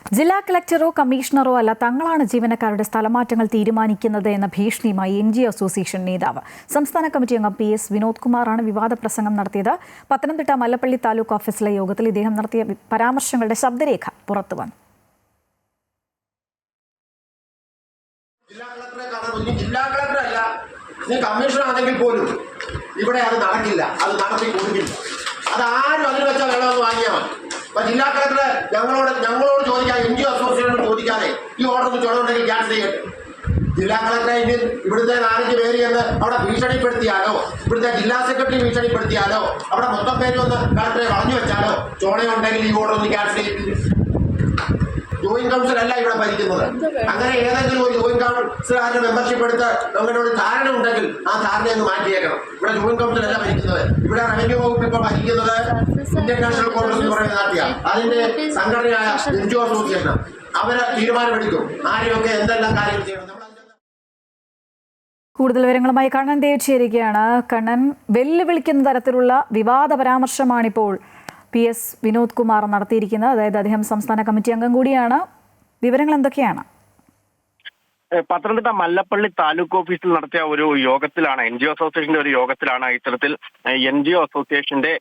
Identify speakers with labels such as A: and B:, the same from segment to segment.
A: ജില്ലാ കളക്ടറോ കമ്മീഷണറോ അല്ല തങ്ങളാണ് ജീവനക്കാരുടെ സ്ഥലമാറ്റങ്ങൾ തീരുമാനിക്കുന്നത് എന്ന ഭീഷണിയുമായി NGO അസോസിയേഷൻ നേതാവ് സംസ്ഥാന കമ്മിറ്റി അംഗം PS വിനോദ് കുമാറാണ് വിവാദ പ്രസംഗം നടത്തിയത്. പത്തനംതിട്ട മല്ലപ്പള്ളി താലൂക്ക് ഓഫീസിലെ യോഗത്തിൽ ഇദ്ദേഹം നടത്തിയ പരാമർശങ്ങളുടെ ശബ്ദരേഖ പുറത്തുവന്നു.
B: ജില്ലാ കളക്ടറല്ല, കമ്മീഷണർ ആണെങ്കിൽ പോലും ഇവിടെ അത് നടക്കില്ല, അത് നടത്തി കൊടുക്കില്ല. അത് ആരും അതിന് വെച്ചാൽ വേണമെന്ന് വാങ്ങിയാൽ മതി. അപ്പൊ ജില്ലാ കളക്ടർ ഞങ്ങളോട് ചോദിക്കാൻ NGO അസോസിയേഷനോട് ചോദിക്കാതെ ഈ ഓർഡർ ചുമതലയുണ്ടെങ്കിൽ ക്യാൻസൽ ചെയ്യട്ടെ. ജില്ലാ കളക്ടറെ ഇവിടുത്തെ 4 പേര് എന്ന് അവിടെ ഭീഷണിപ്പെടുത്തിയാലോ, ഇവിടുത്തെ ജില്ലാ സെക്രട്ടറി ഭീഷണിപ്പെടുത്തിയാലോ, അവിടെ മൊത്തം പേര് ഒന്ന് കളക്ടറെ പറഞ്ഞു വെച്ചാലോ ചോണയുണ്ടെങ്കിൽ ഈ ഓർഡർ ഒന്ന് ക്യാൻസൽ ചെയ്യില്ല. ജോയിന്റ് കൗൺസിൽ അല്ല ഇവിടെ ഭരിക്കുന്നത്. അങ്ങനെ ഏതെങ്കിലും ഒരു ജോയിന്റ് കൗൺസിൽ മെമ്പർഷിപ്പ് എടുത്ത് അങ്ങനെ ഒരു ധാരണ ഉണ്ടെങ്കിൽ ആ ധാരണയൊന്ന് മാറ്റിയേക്കണം. ഇവിടെ ജോയിന്റ് കൗൺസിൽ അല്ല ഭരിക്കുന്നത്. ഇവിടെ റവന്യൂ വകുപ്പ് ഇപ്പോൾ ഭരിക്കുന്നത് ഇന്ത്യൻ നാഷണൽ കോൺഗ്രസ് എന്ന് പറയുന്ന പാർട്ടിയാണ്. അതിന്റെ സംഘടനയായ NGO അസോസിയേഷൻ അവര് തീരുമാനമെടുക്കും ആരെയൊക്കെ എന്തെല്ലാം കാര്യങ്ങൾ ചെയ്യണം.
A: കൂടുതൽ വിവരങ്ങളുമായി കണ്ണൻ ദേവ് ചേരുകയാണ്. കണ്ണൻ, വെല്ലുവിളിക്കുന്ന തരത്തിലുള്ള വിവാദ പരാമർശമാണിപ്പോൾ PS വിനോദ് കുമാർ നടത്തിയിരിക്കുന്നത്. അതായത് അദ്ദേഹം സംസ്ഥാന കമ്മിറ്റി അംഗം കൂടിയാണ്. വിവരങ്ങൾ എന്തൊക്കെയാണ്?
C: പത്തനംതിട്ട മല്ലപ്പള്ളി താലൂക്ക് ഓഫീസിൽ നടത്തിയ ഒരു യോഗത്തിലാണ്, NGO അസോസിയേഷന്റെ ഒരു യോഗത്തിലാണ് ഇത്തരത്തിൽ NGO അസോസിയേഷന്റെ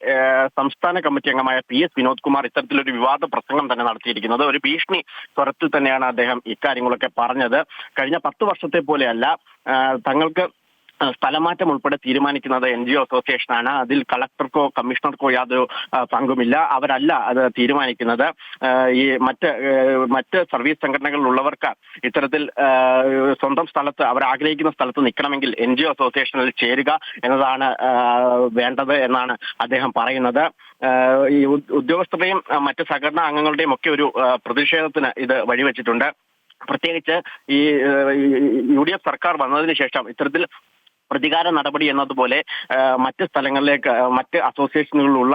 C: സംസ്ഥാന കമ്മിറ്റി അംഗമായ PS വിനോദ് കുമാർ ഇത്തരത്തിലൊരു വിവാദ പ്രസംഗം തന്നെ നടത്തിയിരിക്കുന്നത്. ഒരു ഭീഷണി സ്വരത്തിൽ തന്നെയാണ് അദ്ദേഹം ഇക്കാര്യങ്ങളൊക്കെ പറഞ്ഞത്. കഴിഞ്ഞ 10 വർഷത്തെ പോലെയല്ല തങ്ങൾക്ക് സ്ഥലമാറ്റം ഉൾപ്പെടെ തീരുമാനിക്കുന്നത് NGO അസോസിയേഷനാണ്. അതിൽ കളക്ടർക്കോ കമ്മീഷണർക്കോ യാതൊരു പങ്കുമില്ല. അവരല്ല അത് തീരുമാനിക്കുന്നത്. ഈ മറ്റ് സർവീസ് സംഘടനകളിലുള്ളവർക്ക് ഇത്തരത്തിൽ സ്വന്തം സ്ഥലത്ത് അവർ ആഗ്രഹിക്കുന്ന സ്ഥലത്ത് നിൽക്കണമെങ്കിൽ NGO അസോസിയേഷനിൽ ചേരുക എന്നതാണ് വേണ്ടത് എന്നാണ് അദ്ദേഹം പറയുന്നത്. ഈ ഉദ്യോഗസ്ഥരുടെയും മറ്റ് സംഘടനാ അംഗങ്ങളുടെയും ഒക്കെ ഒരു പ്രതിഷേധത്തിന് ഇത് വഴിവെച്ചിട്ടുണ്ട്. പ്രത്യേകിച്ച് ഈ UDF സർക്കാർ വന്നതിന് ശേഷം ഇത്തരത്തിൽ പ്രതികാര നടപടി എന്നതുപോലെ മറ്റ് സ്ഥലങ്ങളിലേക്ക് മറ്റ് അസോസിയേഷനുകളിലുള്ള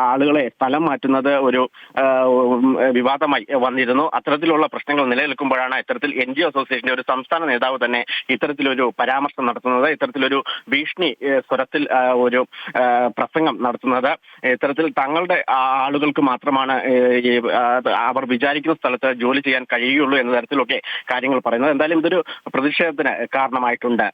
C: ആളുകളെ സ്ഥലം മാറ്റുന്നത് ഒരു വിവാദമായി വന്നിരുന്നു. അത്തരത്തിലുള്ള പ്രശ്നങ്ങൾ നിലനിൽക്കുമ്പോഴാണ് ഇത്തരത്തിൽ NGO അസോസിയേഷന്റെ ഒരു സംസ്ഥാന നേതാവ് തന്നെ ഇത്തരത്തിലൊരു പരാമർശം നടത്തുന്നത്, ഇത്തരത്തിലൊരു ഭീഷണി സ്വരത്തിൽ ഒരു പ്രസംഗം നടത്തുന്നത്. ഇത്തരത്തിൽ തങ്ങളുടെ ആളുകൾക്ക് മാത്രമാണ് അവർ വിചാരിക്കുന്ന സ്ഥലത്ത് ജോലി ചെയ്യാൻ കഴിയുള്ളൂ എന്ന തരത്തിലൊക്കെ കാര്യങ്ങൾ പറയുന്നത്. എന്തായാലും ഇതൊരു പ്രതിഷേധത്തിന് കാരണമായിട്ടുണ്ട്.